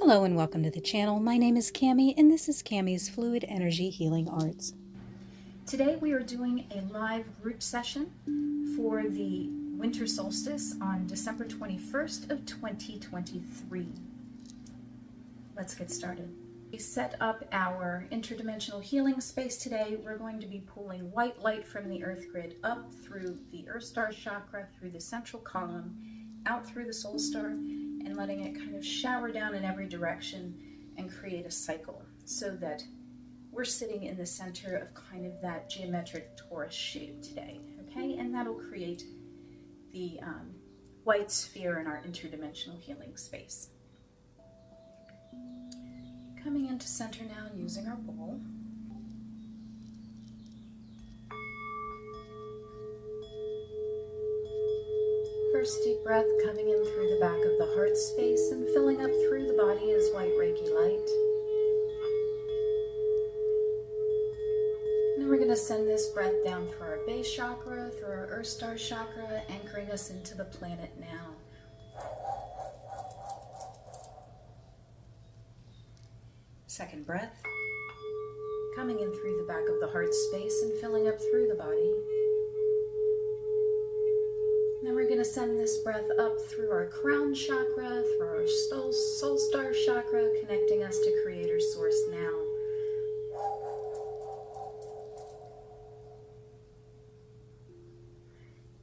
Hello and welcome to the channel. My name is Cami and this is Cami's Fluid Energy Healing Arts. Today we are doing a live group session for the winter solstice on December 21st of 2023. Let's get started. We set up our interdimensional healing space today. We're going to be pulling white light from the earth grid up through the earth star chakra, through the central column, out through the soul star, and letting it kind of shower down in every direction and create a cycle so that we're sitting in the center of kind of that geometric torus shape today, okay? And that'll create the white sphere in our interdimensional healing space. Coming into center now using our bowl. First deep breath coming in through the back of the heart space and filling up through the body as white Reiki light. And then we're going to send this breath down through our base chakra, through our earth star chakra, anchoring us into the planet now. Second breath, coming in through the back of the heart space and filling up through the body. Then we're going to send this breath up through our crown chakra, through our soul star chakra, connecting us to Creator Source now.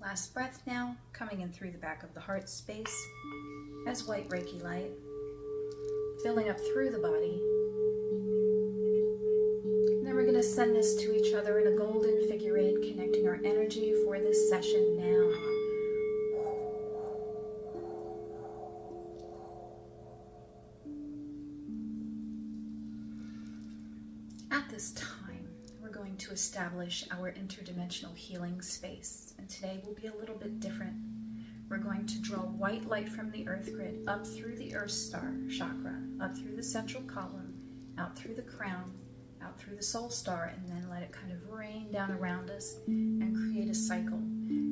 Last breath now, coming in through the back of the heart space as white Reiki light, filling up through the body. And then we're going to send this to each other in a golden figure eight, connecting our energy for this session now. At this time, we're going to establish our interdimensional healing space, and today will be a little bit different. We're going to draw white light from the earth grid up through the earth star chakra, up through the central column, out through the crown, out through the soul star, and then let it kind of rain down around us and create a cycle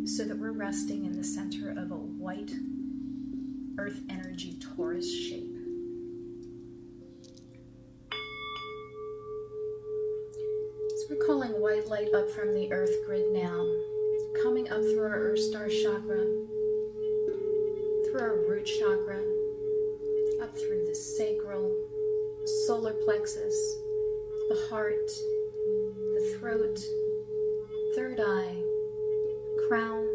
so that we're resting in the center of a white earth energy torus shape. We're calling white light up from the earth grid now, coming up through our earth star chakra, through our root chakra, up through the sacral, solar plexus, the heart, the throat, third eye, crown,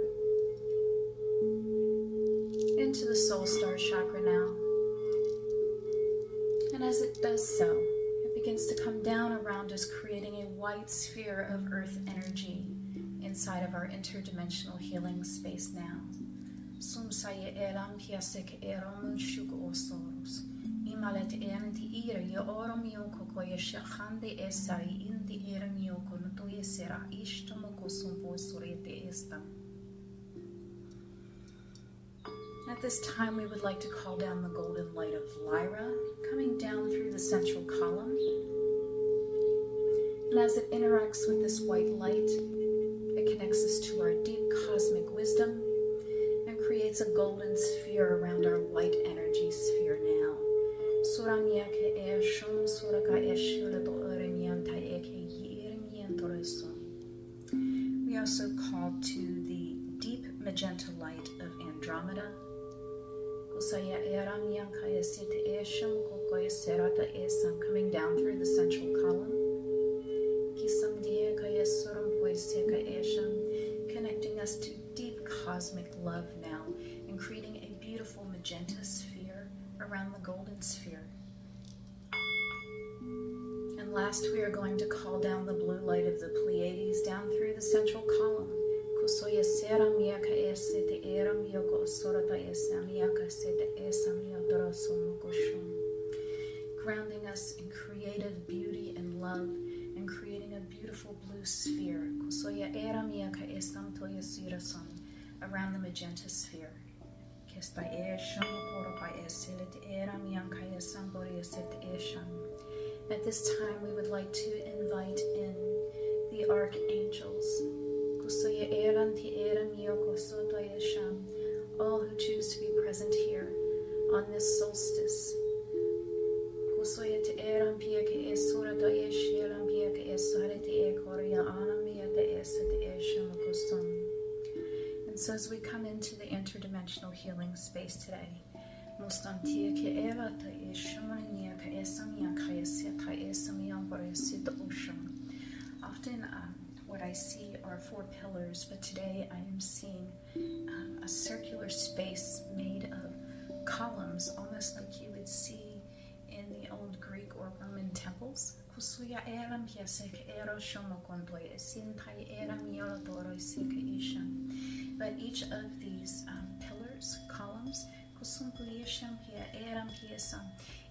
into the soul star chakra now. And as it does so, begins to come down around us, creating a white sphere of earth energy inside of our interdimensional healing space now. Sumsaya elam piasek eram shuk osoros. Imalet enti ira ye oram yoko koye shachande esai indi eram yoko nutoye sera ishtomoko sumpo surete esta. At this time, we would like to call down the golden light of Lyra, coming down through the central column. And as it interacts with this white light, it connects us to our deep cosmic wisdom and creates a golden sphere around our white energy sphere now. We also call to the deep magenta light of Andromeda, coming down through the central column, connecting us to deep cosmic love now and creating a beautiful magenta sphere around the golden sphere. And last, we are going to call down the blue light of the Pleiades down through the central column, grounding us in creative beauty and love and creating a beautiful blue sphere around the magenta sphere. At this time, we would like to invite in the archangels, all who choose to be present here on this solstice, as we come into the interdimensional healing space today, often what I see are 4 pillars, but today I am seeing a circular space made of columns, almost like you would see in the old Greek or Roman temples. But each of these pillars, columns,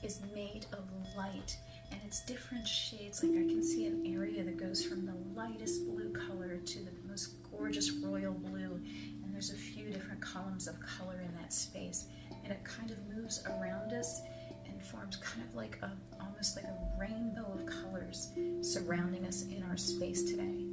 is made of light, and it's different shades. Like I can see an area that goes from the lightest blue color to the most gorgeous royal blue, and there's a few different columns of color in that space, and it kind of moves around us and forms kind of like almost like a rainbow of colors surrounding us in our space today.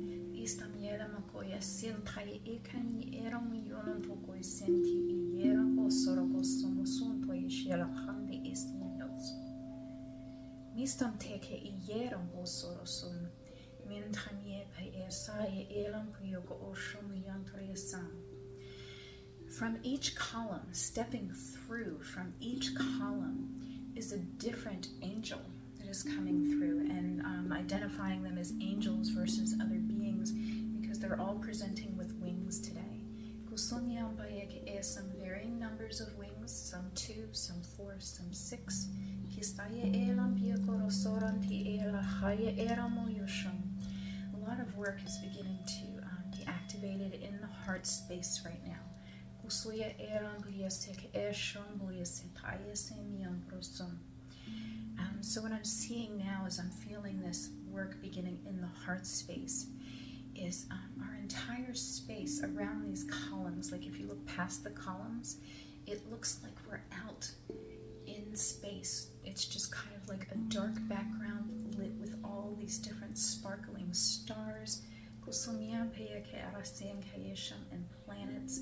From each column, stepping through from each column is a different angel that is coming through, and identifying them as angels versus other beings because they're all presenting with wings today. Some varying numbers of wings, some 2, some 4, some 6. A lot of work is beginning to be activated in the heart space right now. So what I'm seeing now as I'm feeling this work beginning in the heart space is our entire space around these columns. Like if you look past the columns, it looks like we're out in space. It's just kind of like a dark background lit with all these different sparkling stars and planets.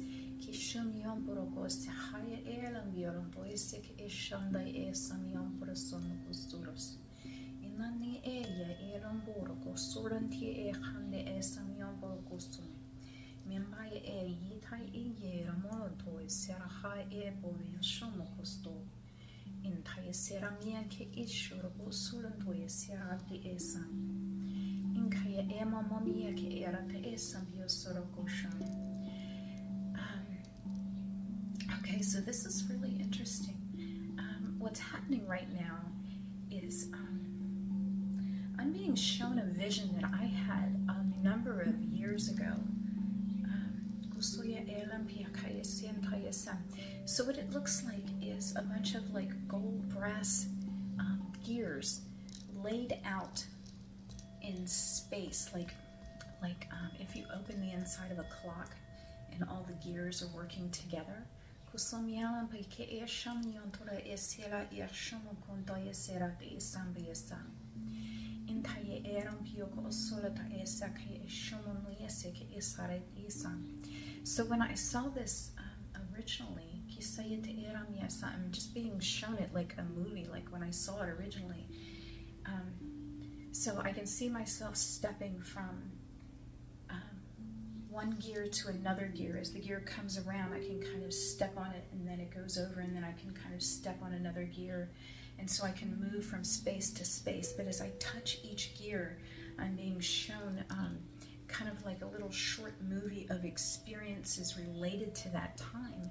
Okay, so this is really interesting. What's happening right now is I'm being shown a vision that I had a number of years ago. So what it looks like is a bunch of like gold brass gears laid out in space, like if you open the inside of a clock and all the gears are working together. So when I saw this originally, I'm just being shown it like a movie, like when I saw it originally. So I can see myself stepping from one gear to another gear. As the gear comes around, I can kind of step on it, and then it goes over, and then I can kind of step on another gear. And so I can move from space to space. But as I touch each gear, I'm being shown kind of like a little short movie of experiences related to that time.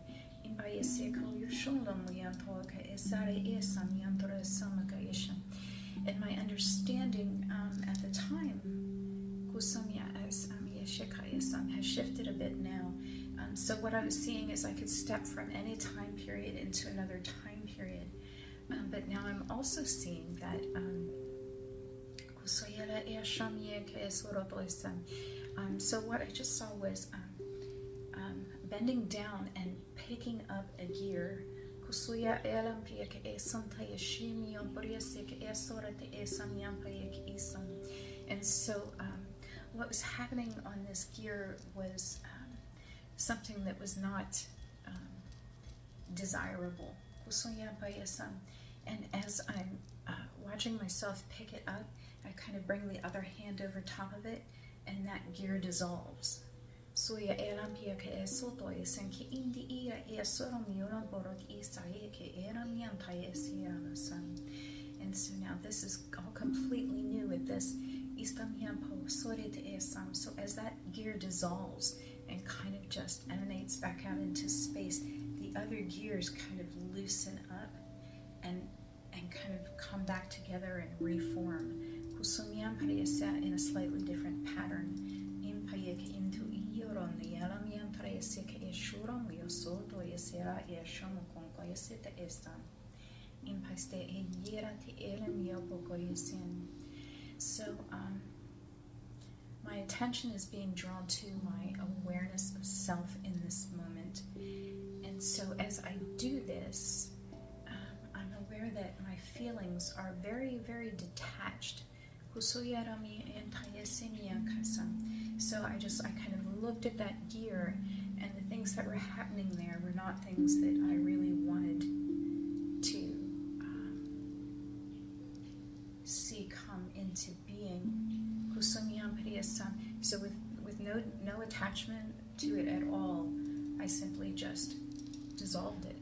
And my understanding at the time has shifted a bit now. So what I was seeing is I could step from any time period into another time period. But now I'm also seeing that so what I just saw was bending down and picking up a gear. And so what was happening on this gear was something that was not desirable. And as I'm watching myself pick it up, I kind of bring the other hand over top of it, and that gear dissolves. Suya eram pia ke e soto e sen ke indi ia e sorom yoram borok isa e ke eram yan tai e siara san. And so now this is all completely new with this istam yan po sore te esam. So as that gear dissolves and kind of just emanates back out into space, the other gears kind of loosen up and kind of come back together and reform. Kusumyan paresa in a slightly different pattern. Impayek into iyoron yalamyan parese ke eshuram yosoto yesera yesham konko yeseta estam. Impaste e yera te elem yopoko yesin. So my attention is being drawn to my awareness of self in this moment. And so as I do this, I'm aware that my feelings are very, very detached. So I kind of looked at that gear, and the things that were happening there were not things that I really wanted to see come into being. So with no attachment to it at all, I simply just dissolved it.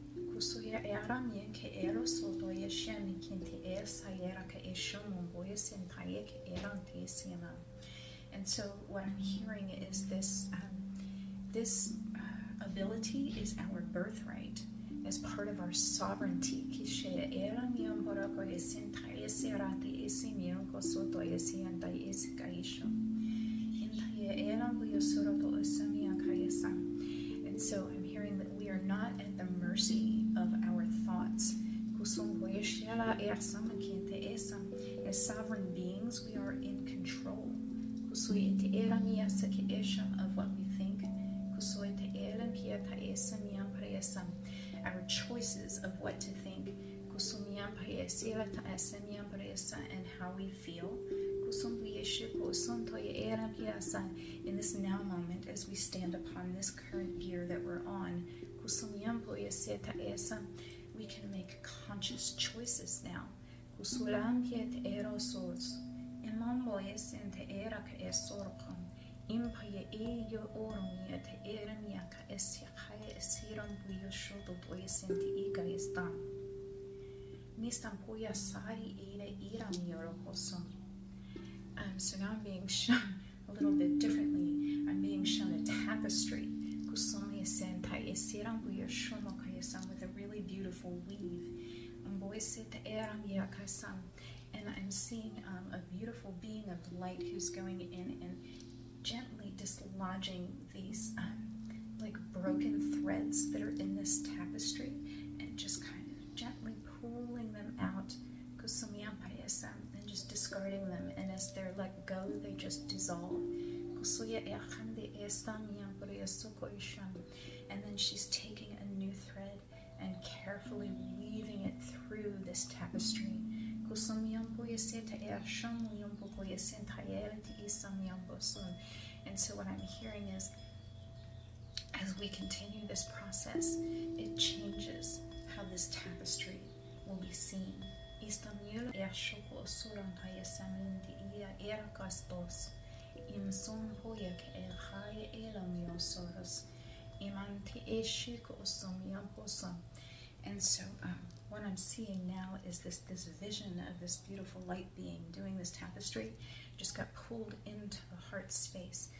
And so what I'm hearing is this ability is our birthright as part of our sovereignty. And so I'm hearing that we are not at the mercy of our thoughts. As sovereign beings, we are in control of what we think. Our choices of what to think and how we feel. In this now moment, as we stand upon this current gear that we're on, we can make conscious choices now. So now I'm being shown a little bit differently. I'm being shown a tapestry with a really beautiful weave. And I'm seeing a beautiful being of light who's going in and gently dislodging these like broken threads that are in this tapestry and just kind of gently pulling them out and just discarding them, and as they're let go, they just dissolve. And then she's taking a new thread and carefully weaving it through this tapestry. And so what I'm hearing is, as we continue this process, it changes how this tapestry will be seen. And so what I'm seeing now is this vision of this beautiful light being doing this tapestry just got pulled into the heart space.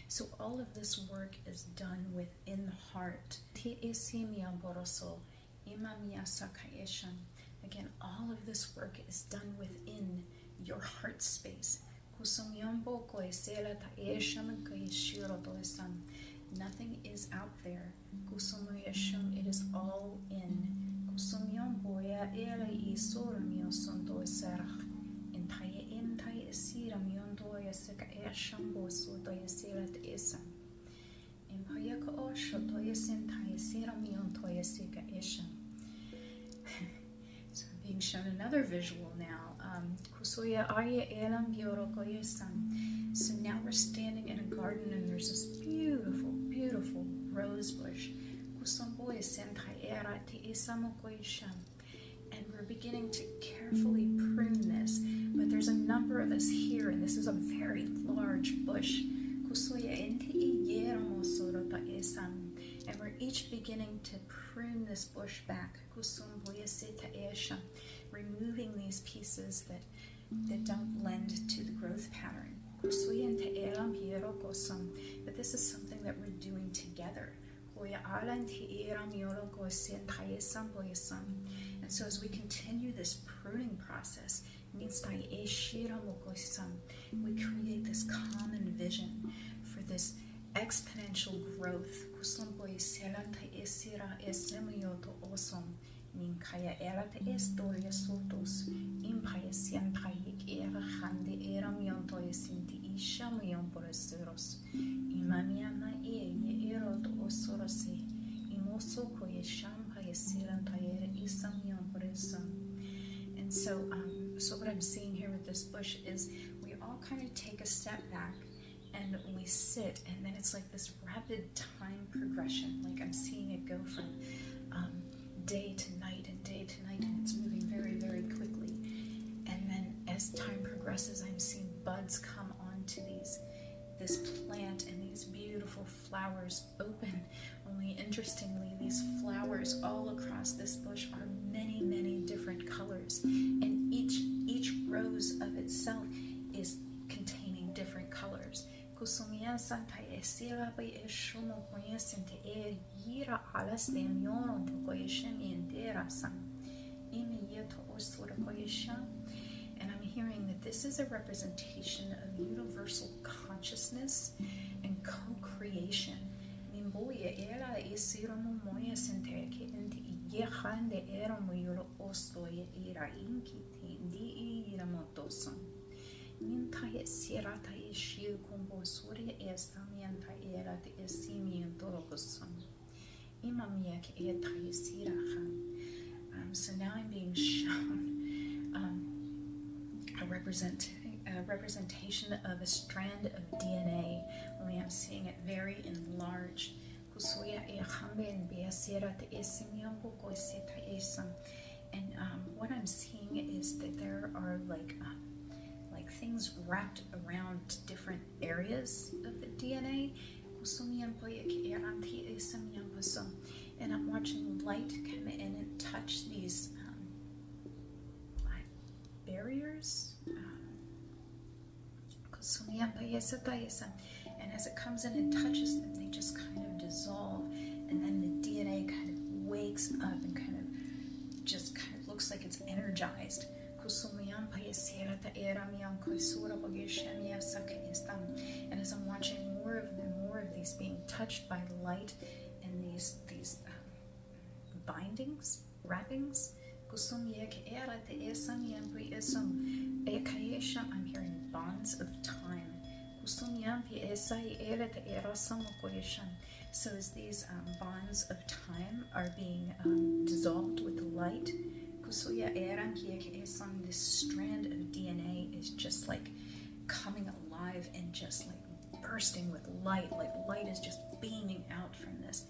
So all of this work is done within the heart. Again, all of this work is done within your heart space. Nothing is out there. It is all in. So I'm being shown another visual now. So now we're standing in a garden and there's this beautiful, beautiful rose bush. and we're beginning to carefully prune this. But there's a number of us here, and this is a very large bush. And we're each beginning to prune this bush back, removing these pieces that don't lend to the growth pattern. But this is something that we're doing together. And so as we continue this pruning process, we create this common vision for this exponential growth. And so what I'm seeing here with this bush is we all kind of take a step back and we sit, and then it's like this rapid time progression. Like I'm seeing it go from day to night and day to night, and it's moving very, very quickly. And then as time progresses, I'm seeing buds come onto this plant, and these beautiful flowers open. Only interestingly, these flowers all across this bush are many, many different colors, and each rose of itself is containing different colors. And I'm hearing that this is a representation of universal consciousness and co-creation. So now I'm being shown a representation of a strand of DNA. Only I'm seeing it very enlarged. And what I'm seeing is that there are like things wrapped around different areas of the DNA. And I'm watching light come in and touch these barriers. And as it comes in and touches them, they just kind of dissolve, and then the DNA kind of wakes up and kind of looks like it's energized. And as I'm watching more of these being touched by light and these bindings, wrappings, I'm hearing bonds of time. So as these bonds of time are being dissolved with light, this strand of DNA is just like coming alive and just like bursting with light. Like light is just beaming out from this.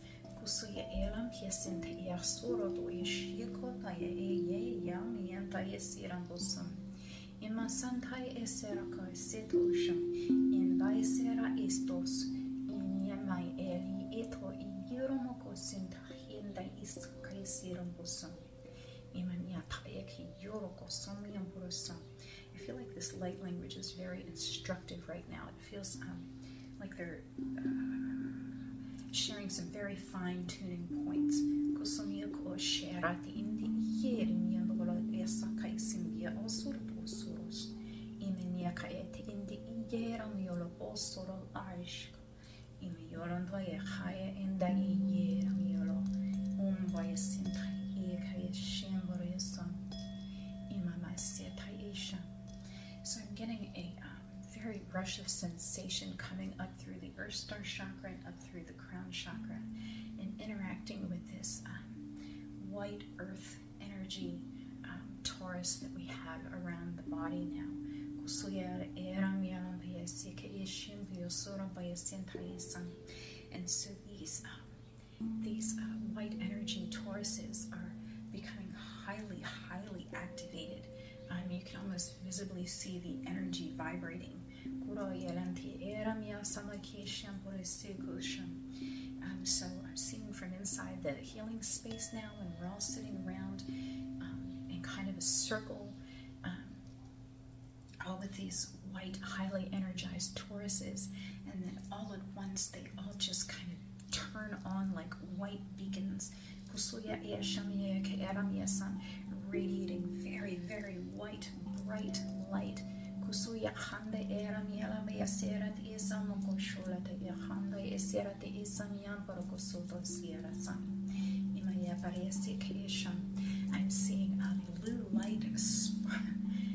I feel like this light language is very instructive right now. It feels like they're sharing some very fine-tuning points. So I'm getting a very rush of sensation coming up through the Earth Star Chakra and up through the Crown Chakra, and interacting with this white earth energy torus that we have around the body now. And so these white energy toruses are becoming highly visibly see the energy vibrating. So I'm seeing from inside the healing space now, and we're all sitting around in kind of a circle, all with these white, highly energized Tauruses, and then all at once they all just kind of turn on like white beacons, radiating very, very white, bright light. I'm seeing a blue light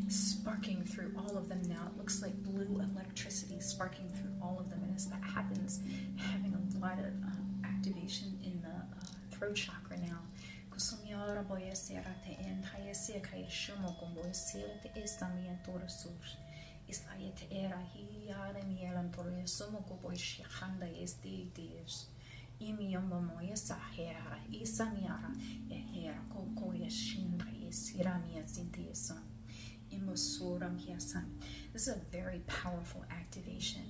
sparking through all of them now. It looks like blue electricity sparking through all of them, and as that happens, having a lot of activation in the throat chakra now. This is a very powerful activation.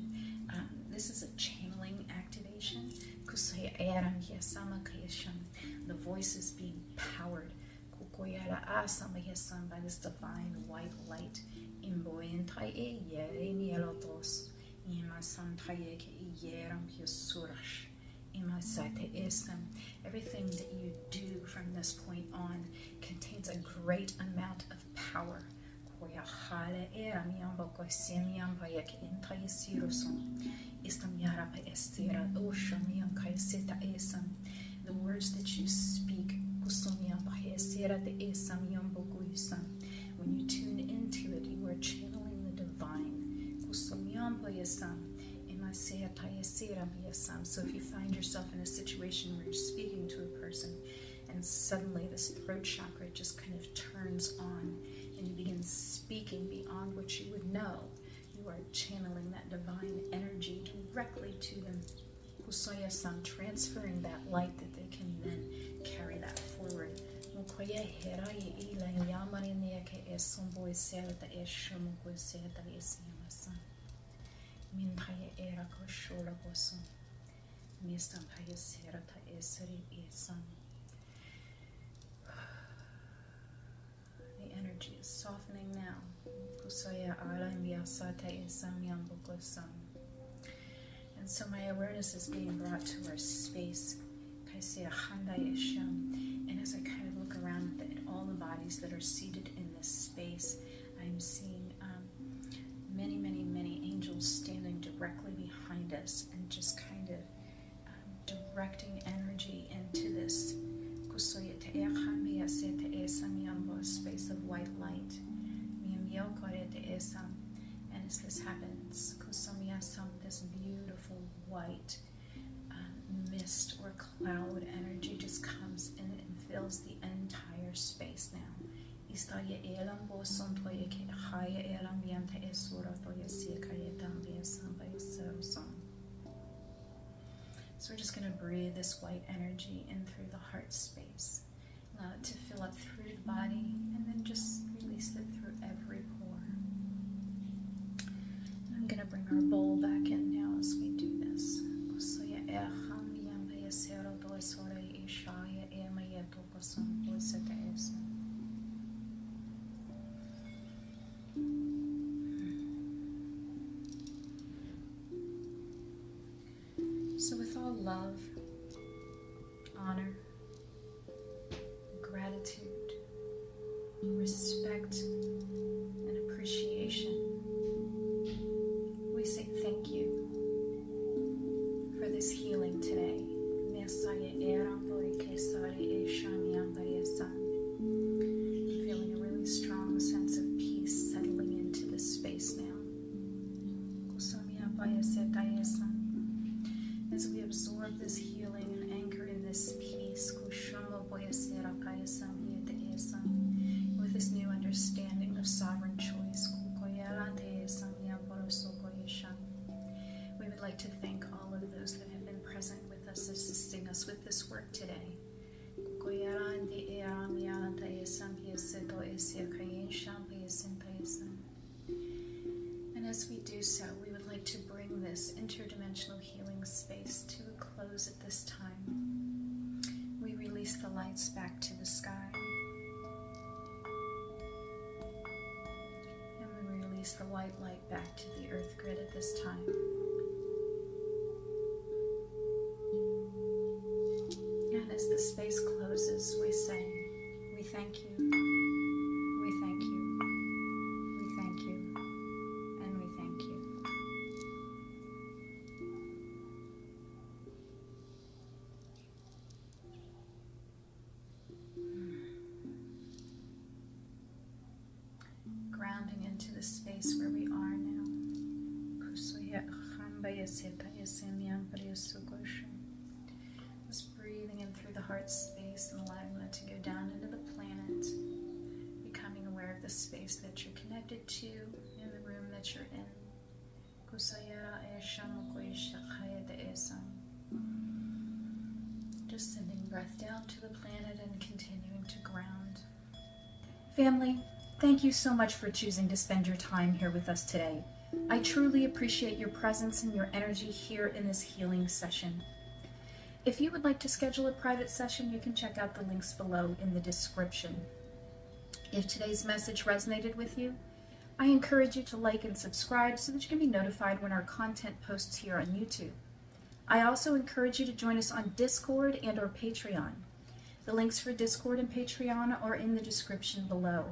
This is a channeling activation. The voice is being powered by this divine white light. Everything that you do from this point on contains a great amount of power. The words that you speak, when you tune into it, you are channeling the divine. So if you find yourself in a situation where you're speaking to a person and suddenly this throat chakra just kind of turns on and you begin speaking beyond what you would know, you are channeling that divine energy directly to them. Transferring that light that they can then carry that forward. The energy is softening now. And so my awareness is being brought to our space. And as I kind of look around at all the bodies that are seated in this space, I'm seeing many, many, many angels standing directly behind us and just kind of directing energy into this space of white light. And as this happens, this beautiful white mist or cloud energy just comes in and fills the entire space now. So we're just going to breathe this white energy in through the heart space. Allow it to fill up through the body and then just release it through every pore. And I'm going to bring our bowl back in now as we do this. So with all love, honor, gratitude, respect, and appreciation, we say thank you for this healing today. I'm feeling a really strong sense of peace settling into this space now. As we absorb this bounce back to the sky. And we release the white light back to the earth grid at this time. And as the space closes, we say, we thank you, we thank you, we thank you, and we thank you. Grounding into the space where we are now. Just breathing in through the heart space and allowing that to go down into the planet. Becoming aware of the space that you're connected to in the room that you're in. Just sending breath down to the planet and continuing to ground. Family, thank you so much for choosing to spend your time here with us today. I truly appreciate your presence and your energy here in this healing session. If you would like to schedule a private session, you can check out the links below in the description. If today's message resonated with you, I encourage you to like and subscribe so that you can be notified when our content posts here on YouTube. I also encourage you to join us on Discord and or Patreon. The links for Discord and Patreon are in the description below.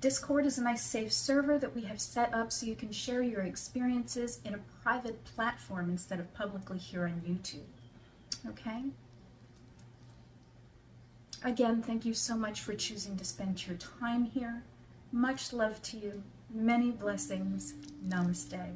Discord is a nice safe server that we have set up so you can share your experiences in a private platform instead of publicly here on YouTube. Okay? Again, thank you so much for choosing to spend your time here. Much love to you. Many blessings. Namaste.